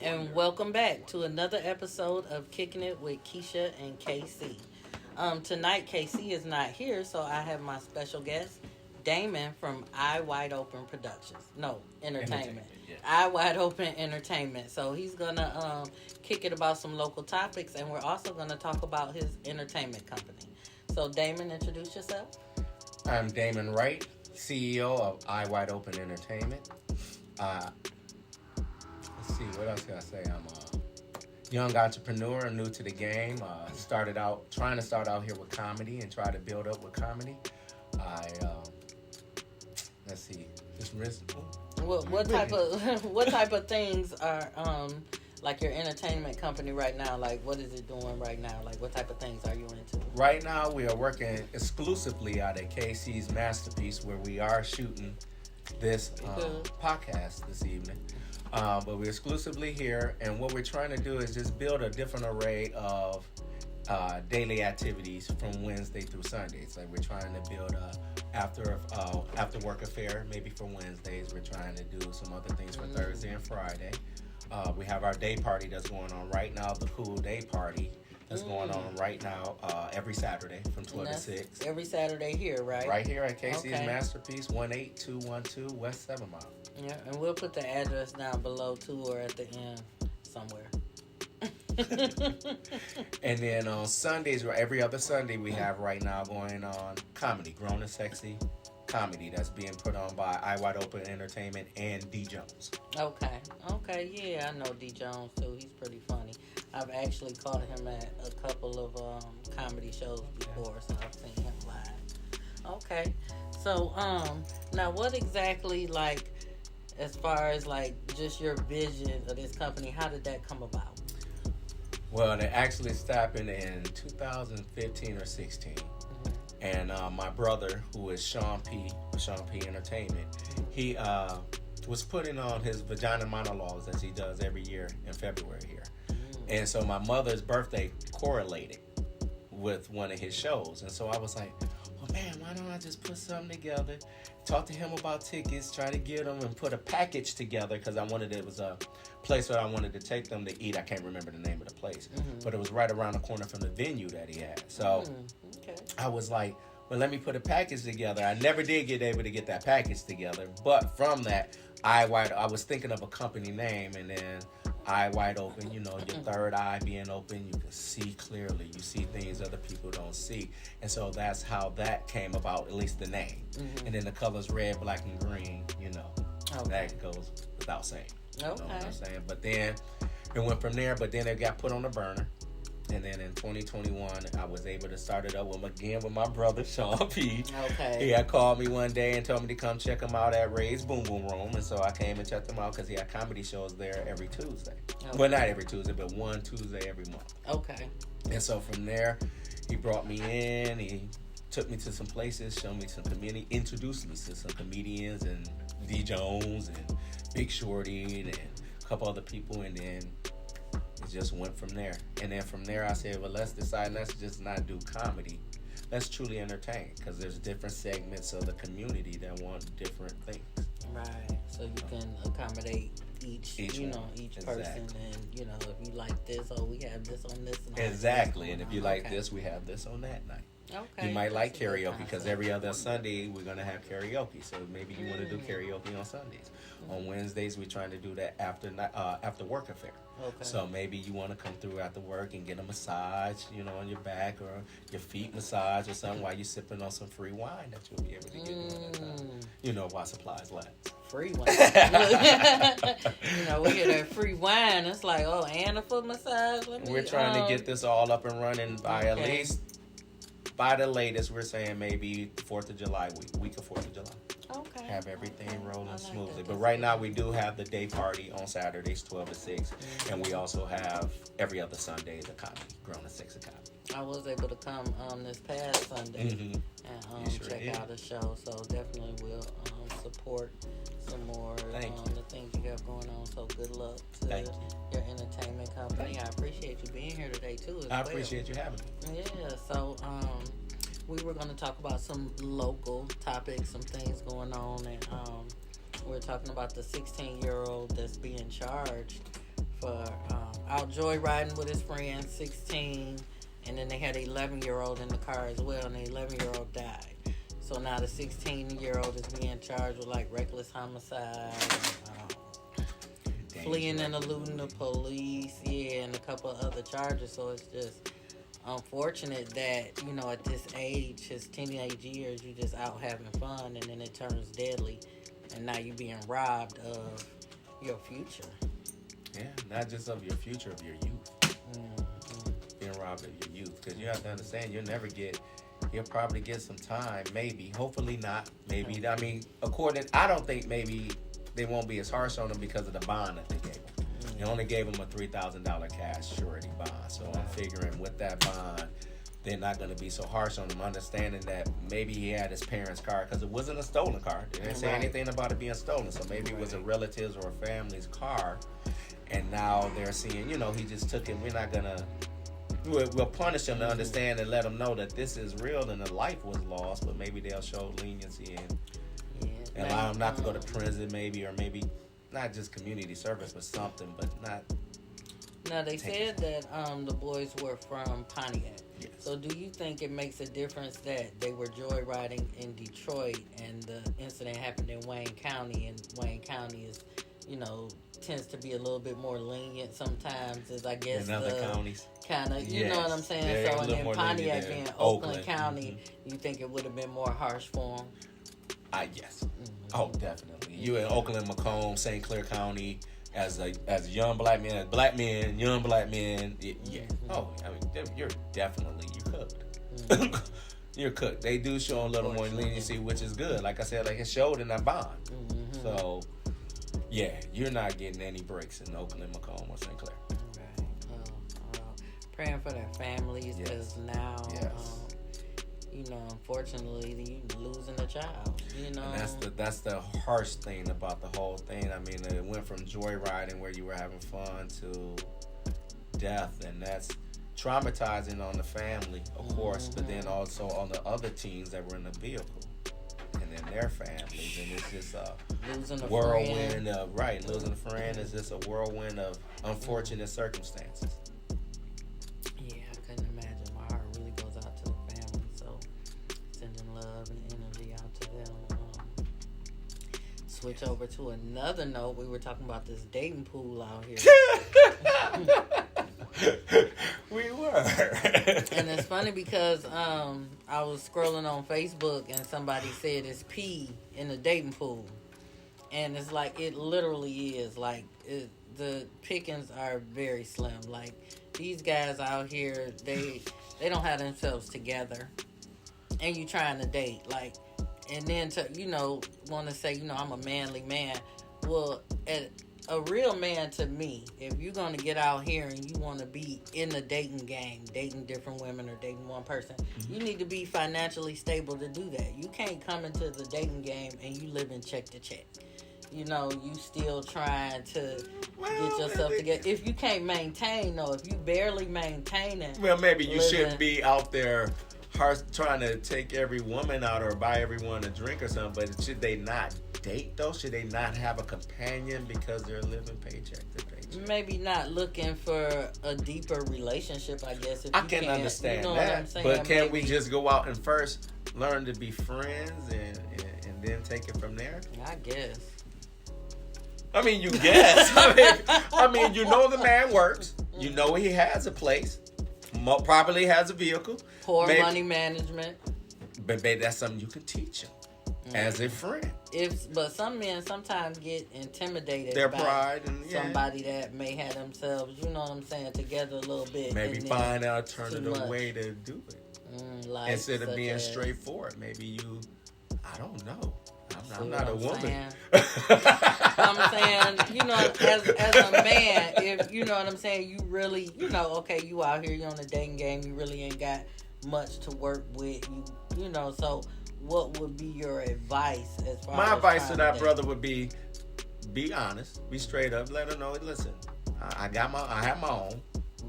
And welcome back to another episode of Kicking It with Keisha&K.C. Tonight, KC is not here, so I have my special guest, Damon from Eye Wide Open Productions. No, Entertainment. Yeah. Eye Wide Open Entertainment. So he's going to kick it about some local topics, and we're also going to talk about his entertainment company. So, Damon, introduce yourself. I'm Damon Wright, CEO of Eye Wide Open Entertainment. Let's see, what else can I say? I'm a young entrepreneur, new to the game. Trying to start out here with comedy and try to build up with comedy. Let's see, just risk. What type of things are like your entertainment company right now? Like, what is it doing right now? Like, what type of things are you into? Right now, we are working exclusively out at KC's Masterpiece, where we are shooting this podcast this evening. But we're exclusively here, and what we're trying to do is just build a different array of daily activities from Wednesday through Sundays. Like, we're trying to build a after work affair, maybe for Wednesdays. We're trying to do some other things for Thursday and Friday. We have our day party that's going on right now, the Cool Day Party that's going on right now every Saturday from 12 to 6. Every Saturday here, right? Right here at KC's Masterpiece, 18212 West 7 Mile. Yeah, and we'll put the address down below too, or at the end somewhere. And then on Sundays, or every other Sunday, we have right now going on comedy, Grown and Sexy comedy that's being put on by Eye Wide Open Entertainment and D Jones. Okay, yeah, I know D Jones too. He's pretty funny. I've actually caught him at a couple of comedy shows before, so I've seen him live. Okay, so now what exactly, like, as far as like just your vision of this company, how did that come about? Well, it actually started in 2015 or 16. And my brother, who is Sean P. Entertainment, he was putting on his vagina monologues as he does every year in February here. And so my mother's birthday correlated with one of his shows. And so I was like, well, man, why don't I just put something together, talk to him about tickets, try to get them and put a package together, because it was a place where I wanted to take them to eat. I can't remember the name of the place, but it was right around the corner from the venue that he had. So I was like, well, let me put a package together. I never did get able to get that package together, but from that, I was thinking of a company name, and then Eye Wide Open, your third eye being open, you can see clearly. You see things other people don't see. And so that's how that came about, at least the name. And then the colors red, black, and green, that goes without saying. You know what I'm saying? But then it went from there, but then it got put on the burner. And then in 2021, I was able to start it up with my brother, Sean P. Okay. He had called me one day and told me to come check him out at Ray's Boom Boom Room. And so I came and checked him out because he had comedy shows there every Tuesday. Okay. Well, not every Tuesday, but one Tuesday every month. Okay. And so from there, he brought me in. He took me to some places, showed me some community, introduced me to some comedians and D. Jones and Big Shorty and a couple other people. And then it just went from there. And then from there, I said, well, let's just not do comedy. Let's truly entertain, because there's different segments of the community that want different things. Right. So you can accommodate each person. And, if you like this, we have this on this night. Exactly. And if you like this, we have this on that night. Okay. You might like karaoke, because every other Sunday we're going to have karaoke. So maybe you want to do karaoke on Sundays. On Wednesdays, we're trying to do that after work affair. Okay. So maybe you want to come through after work and get a massage, on your back, or your feet massage or something, while you're sipping on some free wine that you'll be able to get during that time. While supplies last. Free wine. We get that free wine. It's like, and a foot massage. We're trying to get this all up and running by at least, by the latest, we're saying maybe 4th of July week of 4th of July. Okay. Have everything rolling smoothly. But right now we do have the day party on Saturdays, 12 to 6. And we also have every other Sunday the comedy, Grown and Sexy comedy. I was able to come this past Sunday and check out a show. So definitely will support some more the things you have going on. So good luck to your entertainment company. I appreciate you being here today too. I appreciate you having me. Yeah. So we were going to talk about some local topics, some things going on, and we're talking about the 16-year-old that's being charged for out joyriding with his friend, 16, and then they had an 11-year-old in the car as well, and the 11-year-old died. So now the 16-year-old is being charged with like reckless homicide, fleeing and eluding the police, and a couple of other charges. So it's just unfortunate that, you know, at this age, his teenage years, you just out having fun, and then it turns deadly, and now you're being robbed of your future. Yeah, not just of your future, of your youth. Mm-hmm. Being robbed of your youth, because you have to understand, you'll probably get some time, maybe, hopefully not, maybe. I mean, I don't think maybe they won't be as harsh on him because of the bond that they gave him. They only gave him a $3,000 cash surety bond. So I'm figuring with that bond, they're not going to be so harsh on him, understanding that maybe he had his parents' car, because it wasn't a stolen car. They didn't say anything about it being stolen. So maybe it was a relative's or a family's car. And now they're seeing, you know, he just took it. We're not going to, we'll punish him to understand and let him know that this is real and a life was lost. But maybe they'll show leniency and allow him not to go to prison, maybe, or maybe not just community service, but something, but not. Now, they said that the boys were from Pontiac. Yes. So do you think it makes a difference that they were joyriding in Detroit and the incident happened in Wayne County, and Wayne County is, you know, tends to be a little bit more lenient sometimes, as I guess in other counties. Kind of, you know what I'm saying? They're so, and then Pontiac being Oakland County, you think it would have been more harsh for them? Yes. Oh, definitely. You in Oakland, Macomb, St. Clair County, as a young black man, young black men. Yeah. Oh, I mean, you're cooked. You're cooked. They do show a little more leniency, which is good. Like I said, like it showed in that bond. So, yeah, you're not getting any breaks in Oakland, Macomb, or St. Clair. Right. Praying for their families, because now, you know, unfortunately, you're losing a child. You know, and that's the harsh thing about the whole thing. I mean, it went from joyriding where you were having fun to death, and that's traumatizing on the family, of course, but then also on the other teens that were in the vehicle and then their families, and it's just a losing a whirlwind of losing a friend is just a whirlwind of unfortunate circumstances. Yeah, I couldn't imagine. My heart really goes out to the family, so sending love and energy out to them. Switch over to another note. We were talking about this dating pool out here. We were. And it's funny because I was scrolling on Facebook and somebody said it's pee in the dating pool. And it's like, it literally is. Like, the pickings are very slim. Like, these guys out here, they don't have themselves together. And you trying to date. Like, and then to, you know, want to say, you know, I'm a manly man. Well, a real man to me, if you're going to get out here and you want to be in the dating game, dating different women or dating one person, you need to be financially stable to do that. You can't come into the dating game and you live in check to check. You know, you still trying to get yourself together. If you can't maintain, though, if you barely maintaining. Well, maybe you shouldn't be out there trying to take every woman out or buy everyone a drink or something, but should they not date, though? Should they not have a companion because they're living paycheck to paycheck? Maybe not looking for a deeper relationship, I guess. If I can understand, you know, that, but can't we just go out and first learn to be friends and then take it from there? I guess. I mean, you guess. I mean, you know the man works. You know he has a place. Probably has a vehicle. Poor money management. But babe, that's something you can teach him as a friend. But some men sometimes get intimidated their by pride and somebody that may have themselves, you know what I'm saying, together a little bit. Maybe find an alternative way to do it. Like instead of being straightforward. Maybe I don't know. I'm not a woman. I'm saying, you know, as a man, if you know what I'm saying, you really, you know, okay, you out here, you on the dating game, you really ain't got much to work with, you know. So, what would be your advice as far my as advice to that brother would be honest, be straight up, let him know. Listen, I have my own.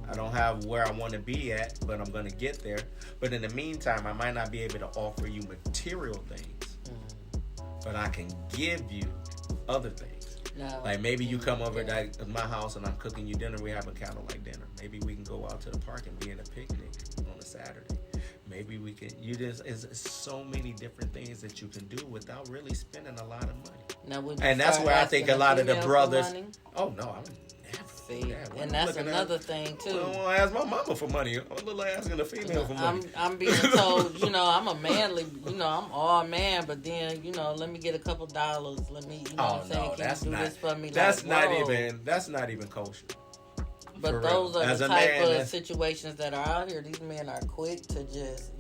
I don't have where I want to be at, but I'm gonna get there. But in the meantime, I might not be able to offer you material things. But I can give you other things. No. Like maybe you come over to my house and I'm cooking you dinner. We have a candlelight dinner. Maybe we can go out to the park and be in a picnic on a Saturday. Maybe we can. It's so many different things that you can do without really spending a lot of money. Now, and that's where I think a lot of the brothers. Oh no, I'm never. See, and that's another thing too. I don't want to ask my mama for money. I'm a little asking a female for money. I'm being told, I'm a manly, I'm all man, but then, let me get a couple dollars. Let me, what I'm saying, can you do this for me? That's not even kosher. But those are the type of situations that are out here. These men are quick to just,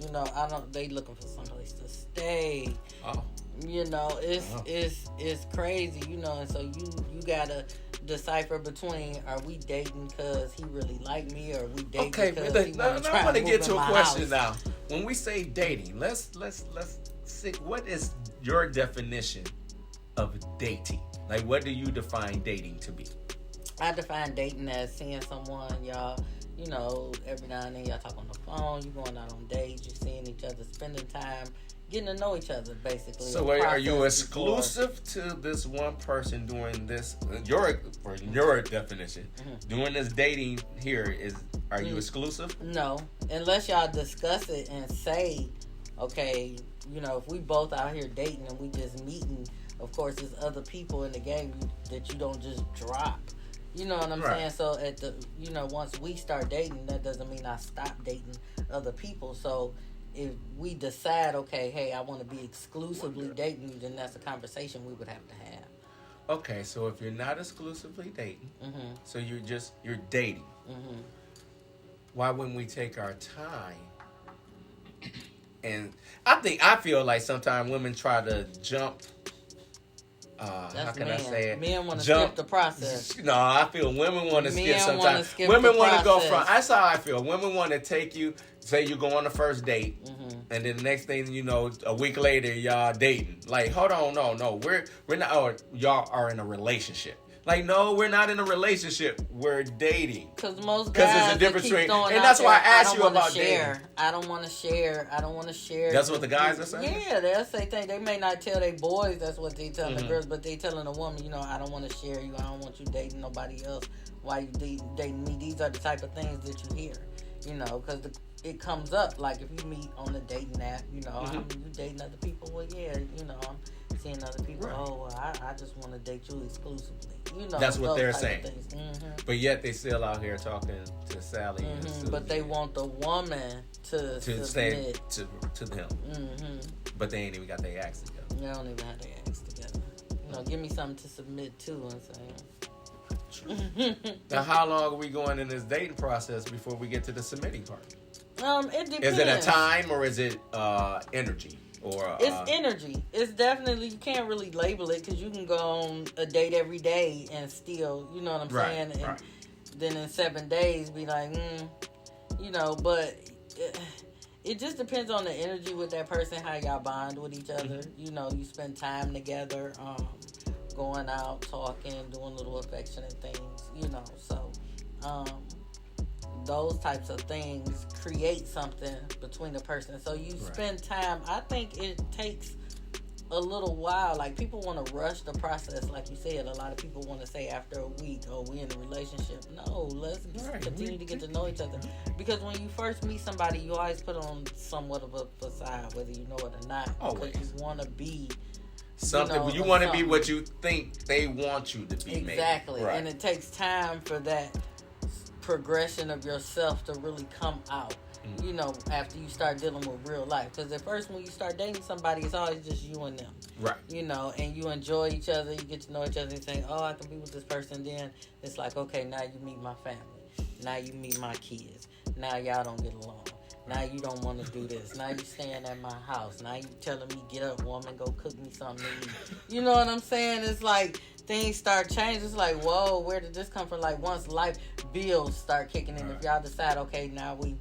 they looking for someplace to stay. Oh. It's crazy, and so you gotta decipher between, are we dating because he really like me, or are we dating because he want to try to move in my house? I want to get to a question now. When we say dating, let's see, what is your definition of dating? Like, what do you define dating to be? I define dating as seeing someone, y'all, every now and then y'all talk on the phone, you going out on dates, you seeing each other, spending time, getting to know each other, basically. So are you exclusive to this one person doing this? Your definition, doing this dating here are you exclusive? No, unless y'all discuss it and say, okay, if we both out here dating and we just meeting, of course, there's other people in the game that you don't just drop. You know what I'm saying? So at the, once we start dating, that doesn't mean I stop dating other people. So if we decide, okay, hey, I want to be exclusively dating you, then that's a conversation we would have to have. Okay, so if you're not exclusively dating, so you're dating, why wouldn't we take our time? And I feel like sometimes women try to jump. How can I say it? Men want to skip the process. No, I feel women want to skip sometimes. Women want to go from. That's how I feel. Women want to take you. Say you go on the first date, and then the next thing you know, a week later, y'all dating. Like, hold on, no, we're not. Or y'all are in a relationship. Like, no, we're not in a relationship. We're dating. Because there's a difference between, and that's why I asked you about dating. I don't want to share. That's what the guys are saying? Yeah, they'll say things. They may not tell their boys that's what they tell the girls, but they telling a woman, I don't want to share you. I don't want you dating nobody else. Why you dating me? These are the type of things that you hear, because it comes up. Like if you meet on the dating app, you dating other people. Well, yeah, I'm seeing other people. Right. Oh, well, I just want to date you exclusively. That's what they're saying. But yet they still out here talking to Sally and Susie. But they want the woman to stay to them. But they ain't even got their acts together. They don't even have their acts together. Give me something to submit to and say. Now, how long are we going in this dating process before we get to the submitting part? It depends. Is it a time or is it energy? Or it's energy. It's definitely, you can't really label it because you can go on a date every day and still, you know what I'm saying? And then in 7 days be like, but it just depends on the energy with that person, how y'all bond with each other. You spend time together, going out, talking, doing little affectionate things, so those types of things create something between the person. So you spend time. I think it takes a little while. Like, people want to rush the process. Like you said, a lot of people want to say after a week, oh, we in a relationship. No, let's continue to get to know each other. Because when you first meet somebody, you always put on somewhat of a facade, whether you know it or not. Always. Because you want to be something. You want to be what you think they want you to be. Exactly. Right. And it takes time for that progression of yourself to really come out, after you start dealing with real life. Because at first, when you start dating somebody, it's always just you and them. Right. And you enjoy each other, you get to know each other and say, oh, I can be with this person. Then it's like, okay, now you meet my family. Now you meet my kids. Now y'all don't get along. Now you don't want to do this. Now you staying at my house. Now you telling me, get up, woman, go cook me something to eat. You know what I'm saying? It's like things start changing. It's like, whoa, where did this come from? Like, once life bills start kicking in, if y'all decide, okay, now we're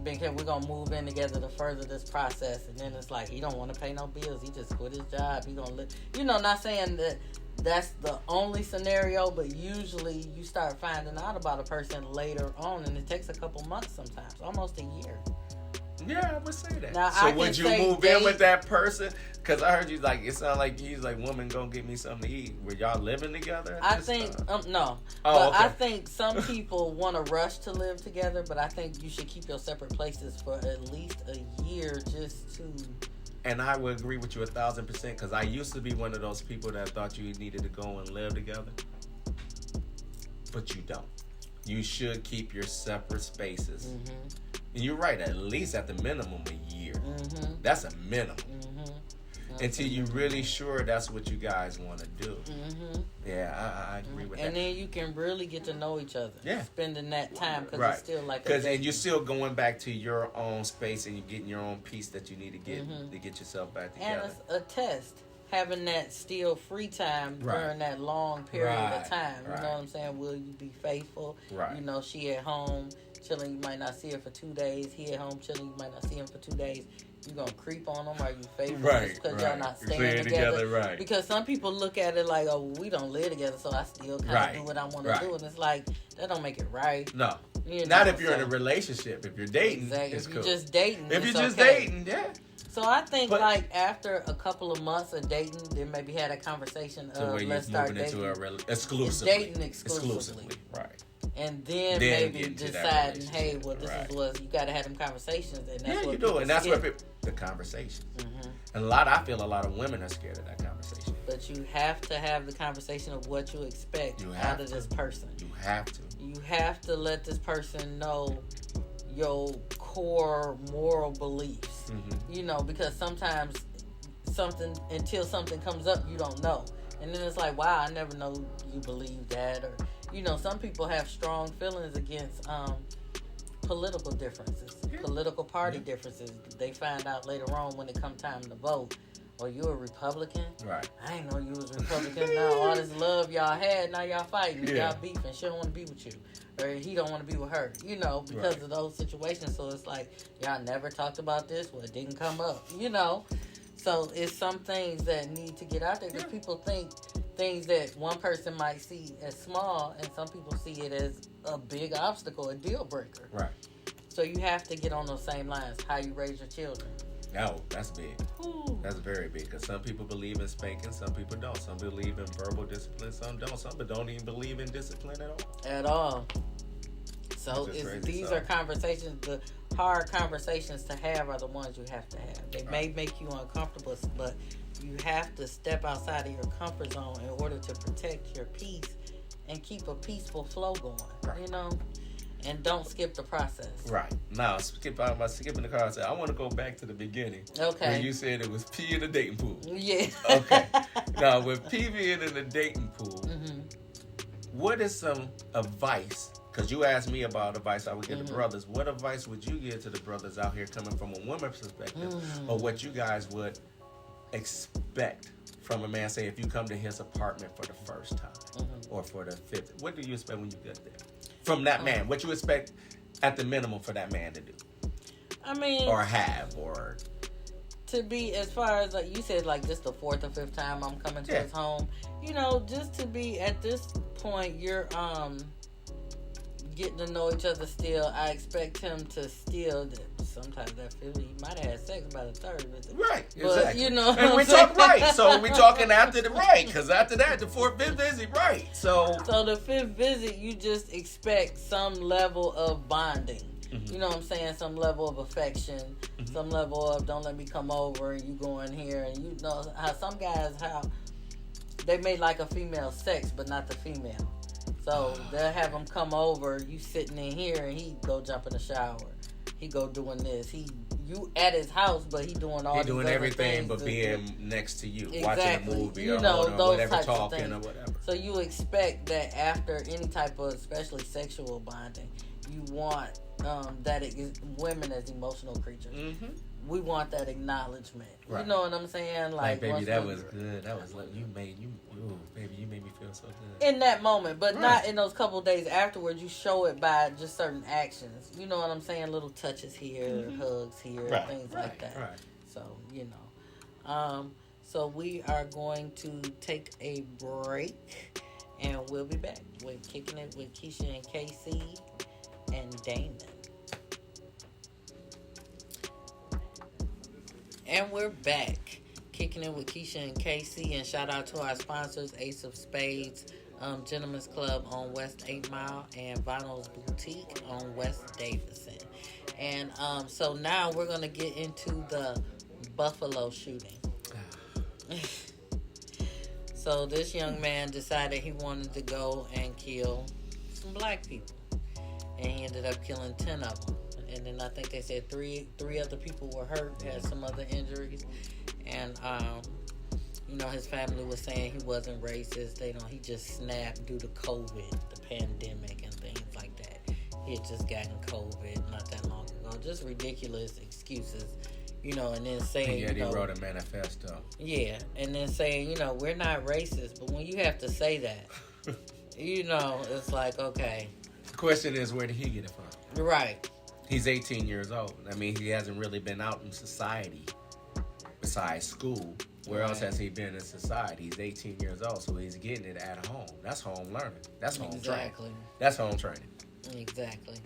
going to move in together to further this process. And then it's like, he don't want to pay no bills. He just quit his job. He going to live. Not saying that that's the only scenario, but usually you start finding out about a person later on, and it takes a couple months sometimes, almost a year. Yeah, I would say that. Now, so I would can you say move in with that person? Because I heard you like, it sounded like he's like, woman, go get me something to eat. Were y'all living together? I think, no. Oh, but okay. I think some people want to rush to live together, but I think you should keep your separate places for at least a year just to... And I would agree with you 1,000% because I used to be one of those people that thought you needed to go and live together. But you don't. You should keep your separate spaces. Mm-hmm. And you're right, at least at the minimum a year. Mm-hmm. That's a minimum. Mm-hmm. Until you're really sure that's what you guys want to do. Mm-hmm. Yeah, I agree with that. And then you can really get to know each other. Yeah. Spending that time because Right. it's still like and you're still going back to your own space and you're getting your own piece that you need to get to get yourself back together. And it's a test. Having that still free time during that long period of time. You know what I'm saying? Will you be faithful? Right. You know, she at home chilling. You might not see her for 2 days. He at home chilling. You might not see him for 2 days. You gonna creep on them? Are you faithful? Just because y'all not staying together? Right. Because some people look at it like, oh, we don't live together, so I still kind of do what I want to do, and it's like that don't make it right. No. You know, not if you're in a relationship. If you're dating, exactly. it's If cool. you're just dating, if you're it's just okay. dating, yeah. So I think like after a couple of months of dating, then maybe had a conversation of let's start dating. Exclusively. Dating exclusively. Right. And then maybe deciding, hey, well, this is what you got to have them conversations, and that's what you do, and that's what the conversations. Mm-hmm. And I feel a lot of women are scared of that conversation. But you have to have the conversation of what you expect out of this person. You have to. You have to let this person know your core moral beliefs. Mm-hmm. You know, because sometimes until something comes up, you don't know. And then it's like, wow, I never know you believe that. Or, you know, some people have strong feelings against political differences, political party differences. They find out later on when it comes time to vote. Or you a Republican? Right. I didn't know you was Republican. Now all this love y'all had, now y'all fighting. Y'all beefing. She don't want to be with you. Or he don't want to be with her. You know, because of those situations. So it's like, y'all never talked about this. Well, it didn't come up. You know. So it's some things that need to get out there. Because people think things that one person might see as small. And some people see it as a big obstacle, a deal breaker. Right. So you have to get on those same lines. How you raise your children. Oh, that's big. Ooh. That's very big because some people believe in spanking, some people don't. Some believe in verbal discipline, some don't. Some people don't even believe in discipline at all. At all. So these are conversations. The hard conversations to have are the ones you have to have. They may make you uncomfortable, but you have to step outside of your comfort zone in order to protect your peace and keep a peaceful flow going. Right. You know. And don't skip the process. Right. Now, skipping the car, I said, I want to go back to the beginning. Okay. When you said it was pee in the dating pool. Yeah. Okay. Now, with pee being in the dating pool, what is some advice? Because you asked me about advice I would give to brothers. What advice would you give to the brothers out here coming from a woman's perspective? Or what you guys would expect from a man, say, if you come to his apartment for the first time or for the fifth? What do you expect when you get there? From that man, what you expect at the minimum for that man to do? I mean, or have, or to be, as far as like you said, like just the fourth or fifth time I'm coming to his home. You know, just to be at this point, you're getting to know each other still. I expect him to still. Sometimes that feels he might have had sex by the third visit. Right, but, exactly. You know, and we talk right. So we talking after the right, because after that, the fourth, fifth visit, right. So the fifth visit, you just expect some level of bonding. You know what I'm saying? Some level of affection, some level of don't let me come over and you go in here. And you know how some guys, how they may like a female sex, but not the female. So they'll have him come over, you sitting in here, and he go jump in the shower. He go doing this. You at his house, but he doing all. He doing everything, but being next to you, exactly. Watching a movie, you or know, those whatever, types talking of things. Or whatever. So you expect that after any type of, especially sexual bonding, you want that women as emotional creatures. We want that acknowledgement. Right. You know what I'm saying? Like baby, that was good. That was like you made me feel so good in that moment, but not in those couple of days afterwards. You show it by just certain actions. You know what I'm saying? Little touches here, hugs here, things like that. Right. So you know, so we are going to take a break, and we'll be back with Kicking It with Keisha and KC and Damon. And we're back. Kicking it with Keisha&K.C. And shout out to our sponsors, Ace of Spades, Gentlemen's Club on West 8 Mile, and Vinyl's Boutique on West Davidson. And so now we're going to get into the Buffalo shooting. So this young man decided he wanted to go and kill some black people. And he ended up killing 10 of them. And then I think they said three other people were hurt, had some other injuries. And, his family was saying he wasn't racist. He just snapped due to COVID, the pandemic, and things like that. He had just gotten COVID not that long ago. Just ridiculous excuses, and then saying, he wrote a manifesto. Yeah, and then saying, we're not racist. But when you have to say that, it's like, okay. The question is, where did he get it from? Right. He's 18 years old. I mean, he hasn't really been out in society besides school. Where else has he been in society? He's 18 years old, so he's getting it at home. That's home learning. That's home training. That's home training. Exactly.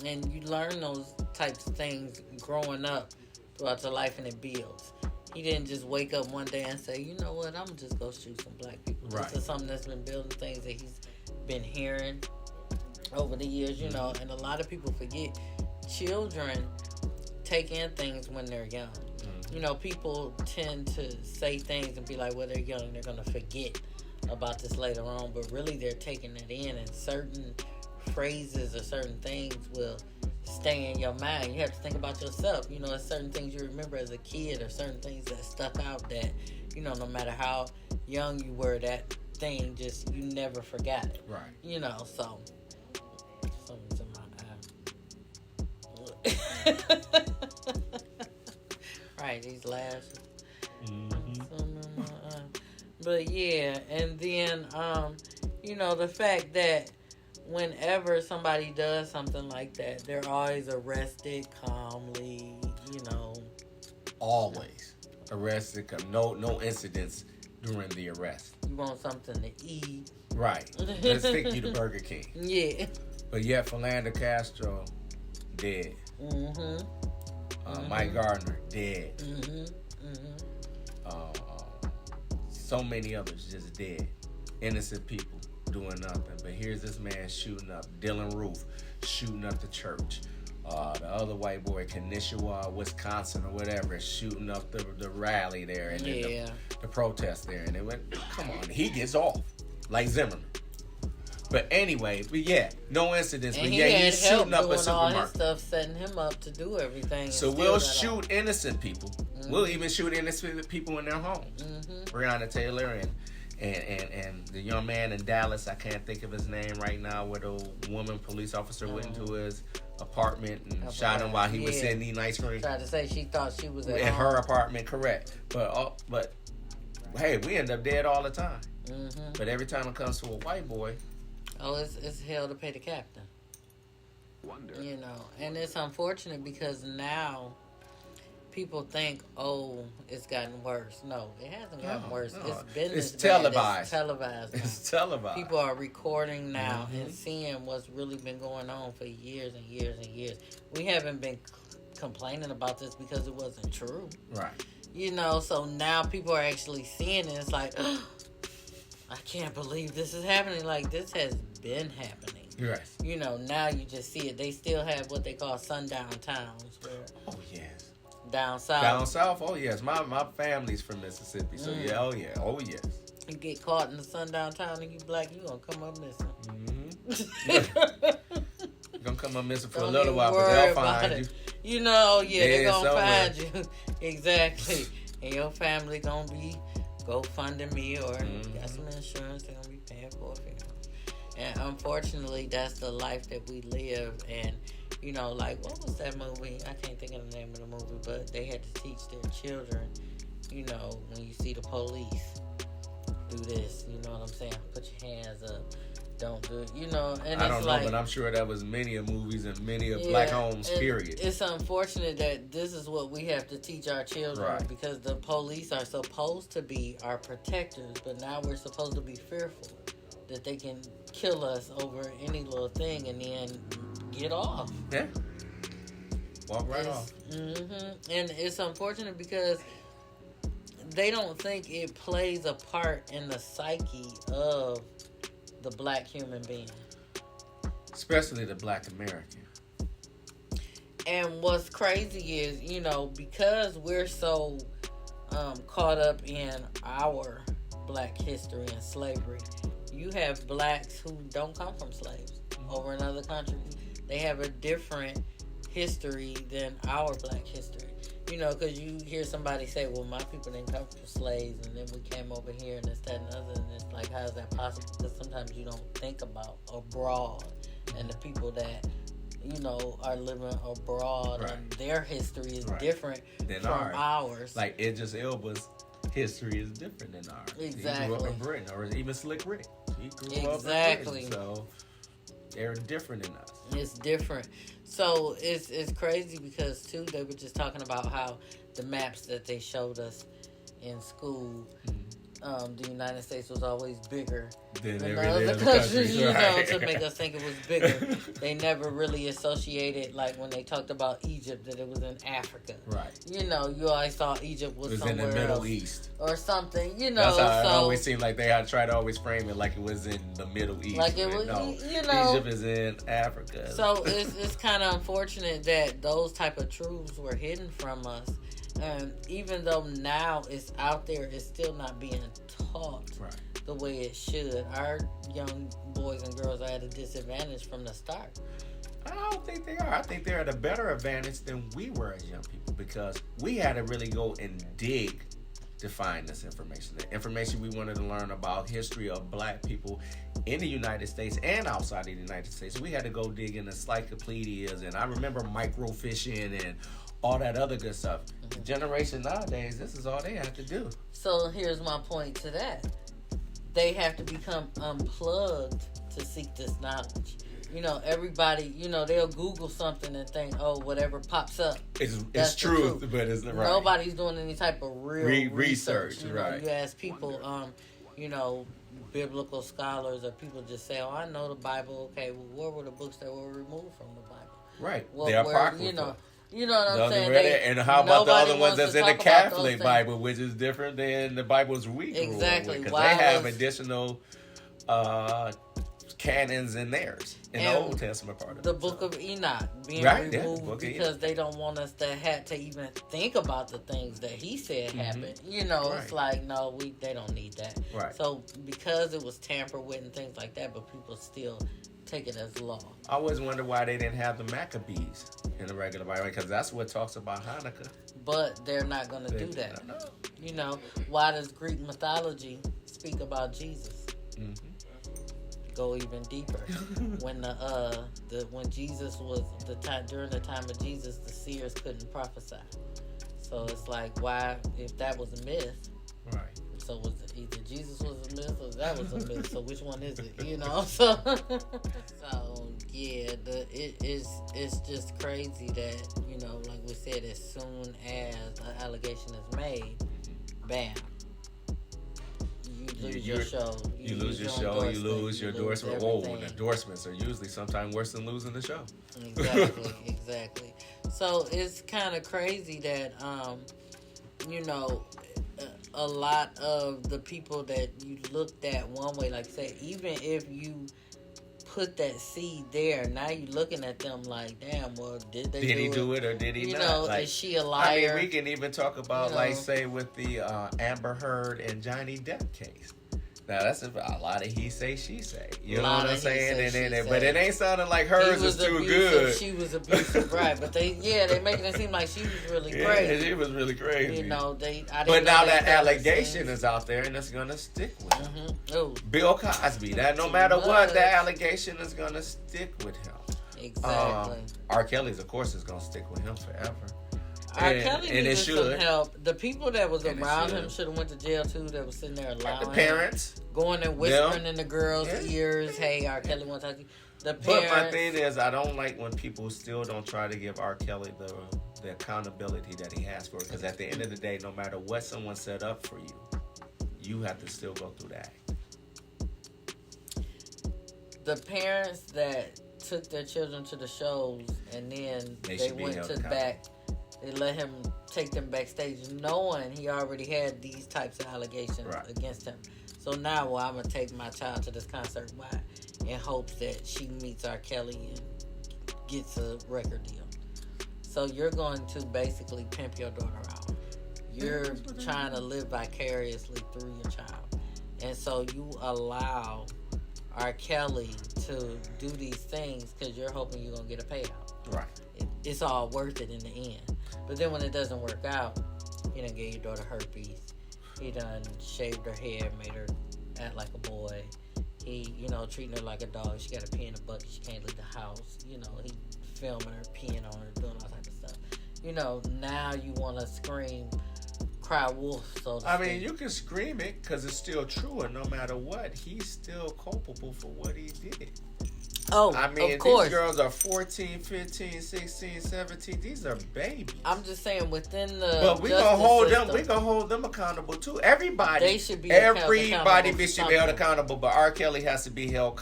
And you learn those types of things growing up throughout your life, and it builds. He didn't just wake up one day and say, you know what, I'm just going to shoot some black people. Right. This is something that's been building, things that he's been hearing over the years, and a lot of people forget children take in things when they're young. People tend to say things and be like, well, they're young, they're going to forget about this later on, but really they're taking it in, and certain phrases or certain things will stay in your mind. You have to think about yourself. There's certain things you remember as a kid, or certain things that stuck out that, no matter how young you were, that thing just, you never forgot it. Right. So something's in my eye. Right, these lashes. Mm-hmm. But yeah, and then the fact that whenever somebody does something like that, they're always arrested calmly, Always arrested. No incidents during the arrest. You want something to eat. Right. Let's take you to Burger King. Yeah. But yet, Philando Castro, dead. Mm-hmm. Mike Gardner, dead. Mm-hmm. So many others just dead. Innocent people doing nothing. But here's this man shooting up Dylan Roof, shooting up the church. The other white boy, Kenosha, Wisconsin, or whatever, shooting up the rally there, and then the protest there. And they went, come on, he gets off like Zimmerman. But anyway, no incidents. And but he's shooting up a doing supermarket. all his stuff, setting him up to do everything. So we'll shoot innocent people. Mm-hmm. We'll even shoot innocent people in their homes. Mm-hmm. Breonna Taylor and the young man in Dallas, I can't think of his name right now, where the woman police officer went into his apartment and shot him while he was sitting eating ice cream. Tried to say she thought she was at her apartment, correct. But hey, we end up dead all the time. Mm-hmm. But every time it comes to a white boy, it's hell to pay the captain. Wonder. And it's unfortunate because now people think, it's gotten worse. No, it hasn't gotten worse. No. It's been televised. It's televised. People are recording now and seeing what's really been going on for years and years and years. We haven't been complaining about this because it wasn't true. Right. So now people are actually seeing it. It's like, I can't believe this is happening. Like, this has been happening. Yes. Now you just see it. They still have what they call sundown towns. Yes. Down south. Down south? Oh, yes. My family's from Mississippi. So, Oh, yes. You get caught in the sundown town and you black, you going to come up missing. Mm-hmm. You're going to come up missing for a little while, but they'll find you. They're going to find you. Exactly. And your family going to be GoFundMe me or got some insurance they're going to be paying for it. And unfortunately, that's the life that we live. And, what was that movie? I can't think of the name of the movie, but they had to teach their children, when you see the police, do this, you know what I'm saying? Put your hands up. Don't do it, and I don't know, but I'm sure that was many of movies and many of black homes, period. It's unfortunate that this is what we have to teach our children because the police are supposed to be our protectors, but now we're supposed to be fearful that they can kill us over any little thing and then get off. Yeah. Walk right off. Mm-hmm. And it's unfortunate because they don't think it plays a part in the psyche of the black human being. Especially the black American. And what's crazy is, because we're so caught up in our black history and slavery, you have blacks who don't come from slaves over in other countries. They have a different history than our black history. Because you hear somebody say, well, my people didn't come from slaves, and then we came over here, and this, that, and other, and it's like, how is that possible? Because sometimes you don't think about abroad and the people that, are living abroad, right. and their history is right. different than from ours. Like Idris Elba's history is different than ours. Exactly. He grew up in Britain, or even Slick Rick. He grew up in Britain, so they're different than us. It's different. So it's crazy because too they were just talking about how the maps that they showed us in school, the United States was always bigger than the other countries, right. to make us think it was bigger. They never really associated, like when they talked about Egypt, that it was in Africa. Right. You always thought Egypt was somewhere in the Middle else East or something. That's how it always seemed like they had tried to always frame it like it was in the Middle East. Like it was, no, Egypt is in Africa. So it's kind of unfortunate that those type of truths were hidden from us. And even though now it's out there, it's still not being taught the way it should. Our young boys and girls are at a disadvantage from the start. I don't think they are. I think they're at a better advantage than we were as young people because we had to really go and dig to find this information. The information we wanted to learn about history of black people in the United States and outside of the United States. We had to go dig in encyclopedias, and I remember microfishing and all that other good stuff. The generation nowadays, this is all they have to do. So here's my point to that. They have to become unplugged to seek this knowledge. Everybody, they'll Google something and think, oh, whatever pops up. It's truth, but it's not right. Nobody's doing any type of real research. Right. You ask people, biblical scholars or people just say, oh, I know the Bible. Okay, well, where were the books that were removed from the Bible? Right. They're apocryphal. You know what I'm saying? And how about the other ones that's in the Catholic Bible, which is different than the Bibles we grew up with? Because they have additional canons in theirs, in the Old Testament part of the Book of Enoch being removed because they don't want us to even think about the things that he said happened. It's like, no, they don't need that. Right. So because it was tampered with and things like that, but people still take it as law. I always wonder why they didn't have the Maccabees in the regular Bible, because that's what talks about Hanukkah. But they're not going to do that. Why does Greek mythology speak about Jesus? Go even deeper. When when Jesus was during the time of Jesus, the seers couldn't prophesy. So it's like, why, if that was a myth, right? So was either Jesus was a myth or that was a myth. So which one is it? So yeah, it's just crazy that like we said, as soon as an allegation is made, bam, you lose your show. You lose your show. You lose your endorsement. And endorsements are usually sometimes worse than losing the show. Exactly. So it's kind of crazy that a lot of the people that you looked at one way, like say, even if you put that seed there, now you looking at them like, damn, well, did he do it or did he not? Is she a liar? I mean, we can even talk about, say, with the Amber Heard and Johnny Depp case. Now, that's a lot of he say, she say. You know what I'm saying? But it ain't sounding like hers is too good. She was abusive, right. But they making it seem like she was really crazy. Yeah, she was really crazy. But now that allegation is out there, and it's going to stick with him. Bill Cosby, that no matter what, that allegation is going to stick with him. Exactly. R. Kelly's, of course, is going to stick with him forever. R. Kelly needed some help. The people that was around him should have went to jail too. That was sitting there allowing the parents going and whispering in the girls' ears, "Hey, R. Kelly wants to talk to you." The parents. But my thing is, I don't like when people still don't try to give R. Kelly the accountability that he has for it. Because at the end of the day, no matter what someone set up for you, you have to still go through that. The parents that took their children to the shows, and then they should be went held to accountable. back. They let him take them backstage, knowing he already had these types of allegations Right. against him. So now, I'm gonna take my child to this concert. Why? In hopes that she meets R. Kelly and gets a record deal. So you're going to basically pimp your daughter out. You're trying to live vicariously through your child. And so you allow R. Kelly to do these things because you're hoping you're going to get a payout. Right. It's all worth it in the end. But then when it doesn't work out, he done gave your daughter herpes. He done shaved her hair, made her act like a boy. He, treating her like a dog. She got to pee in a bucket. She can't leave the house. He filming her, peeing on her, doing all type of stuff. Now you want to scream, cry wolf, so to speak. I mean, you can scream it because it's still true, and no matter what, he's still culpable for what he did. Oh, I mean, of course. These girls are 14, 15, 16, 17. These are babies. I'm just saying within the But we gonna hold them accountable too. Everybody, they should be everybody should be held accountable. But R. Kelly has to be held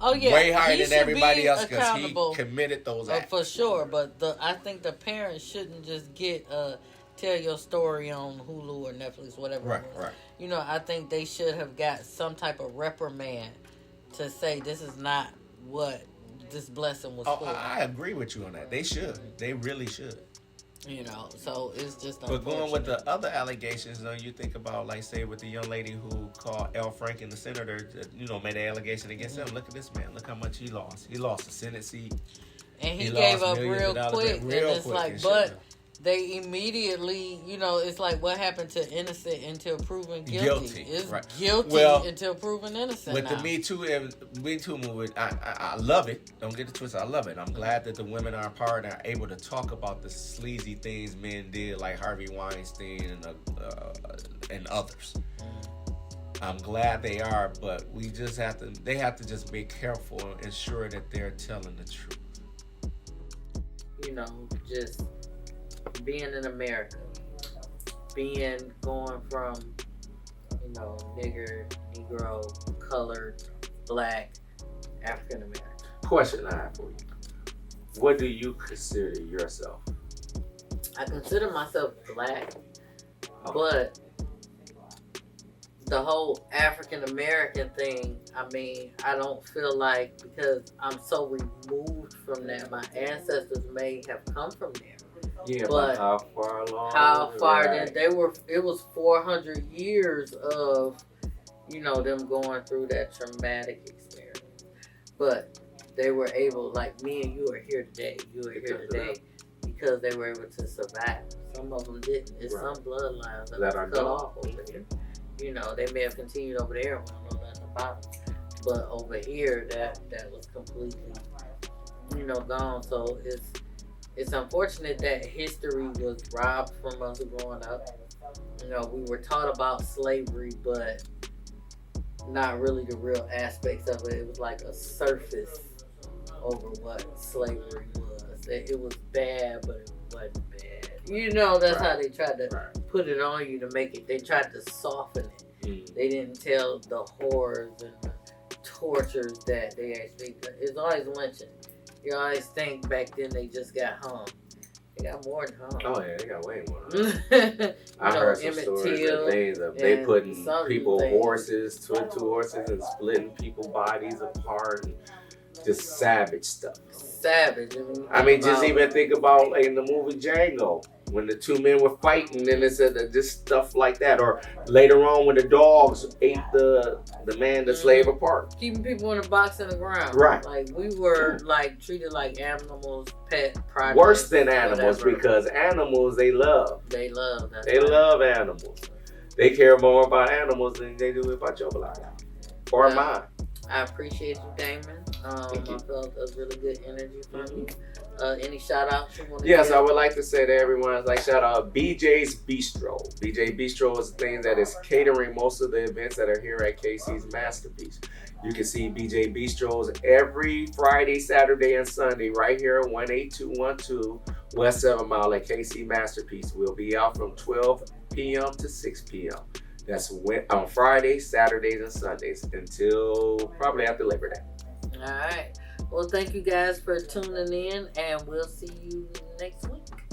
way higher than everybody else because he committed those acts. For sure. But I think the parents shouldn't just get tell your story on Hulu or Netflix, whatever. Right. I think they should have got some type of reprimand to say this is not what this blessing was for. I agree with you on that. They should. They really should. So it's just But going with the other allegations, you think about, like, say, with the young lady who called Al Franken, the senator, made an allegation against him. Look at this man. Look how much he lost. He lost a Senate seat. And he gave up real quick. And it's like, but they immediately, it's like what happened to innocent until proven guilty. It's guilty until proven innocent. With the Me Too movement, I love it. Don't get it twisted. I love it. I'm glad that the women are part and are able to talk about the sleazy things men did, like Harvey Weinstein and others. I'm glad they are, but they have to just be careful and ensure that they're telling the truth. Just being in America, going from, nigger, Negro, colored, black, African American. Question I have for you. What do you consider yourself? I consider myself black, but the whole African American thing, I don't feel like, because I'm so removed from that, my ancestors may have come from there. Yeah, but how far along? How far did they were? It was 400 years of, them going through that traumatic experience. But they were able, like me and you are here today. You are here today because they were able to survive. Some of them didn't. It's some bloodlines that are cut off over here. They may have continued over there. We don't know nothing about them. But over here, that was completely, gone. So it's unfortunate that history was robbed from us growing up. We were taught about slavery, but not really the real aspects of it. It was like a surface over what slavery was. It was bad, but it wasn't bad. That's how they tried to put it on you to make it. They tried to soften it. They didn't tell the horrors and the tortures that they actually. It's always lynching. You always think back then they just got hung. They got more than hung. Oh yeah, they got way more than hung. I heard some stories of things of they putting people horses, two horses, and splitting people's bodies apart, and just savage stuff. Savage. Just even think about, like, in the movie Django, when the two men were fighting, and it said that just stuff like that. Or later on when the dogs ate the slave apart. Keeping people in a box in the ground. Right. Like, we were treated like animals, pet projects. Worse than animals, because animals they love. They love. They love animals. They care more about animals than they do about your life or mine. I appreciate you, Damon. I felt a really good energy from you. Any shout outs you want to give? Yes, I would like to say to everyone, shout out BJ's Bistro. BJ Bistro is the thing that is catering most of the events that are here at KC's Masterpiece. You can see BJ Bistros every Friday, Saturday, and Sunday right here at 18212 West 7 Mile at KC Masterpiece. We'll be out from 12 p.m. to 6 p.m. That's on Fridays, Saturdays, and Sundays until probably after Labor Day. All right. Well, thank you guys for tuning in, and we'll see you next week.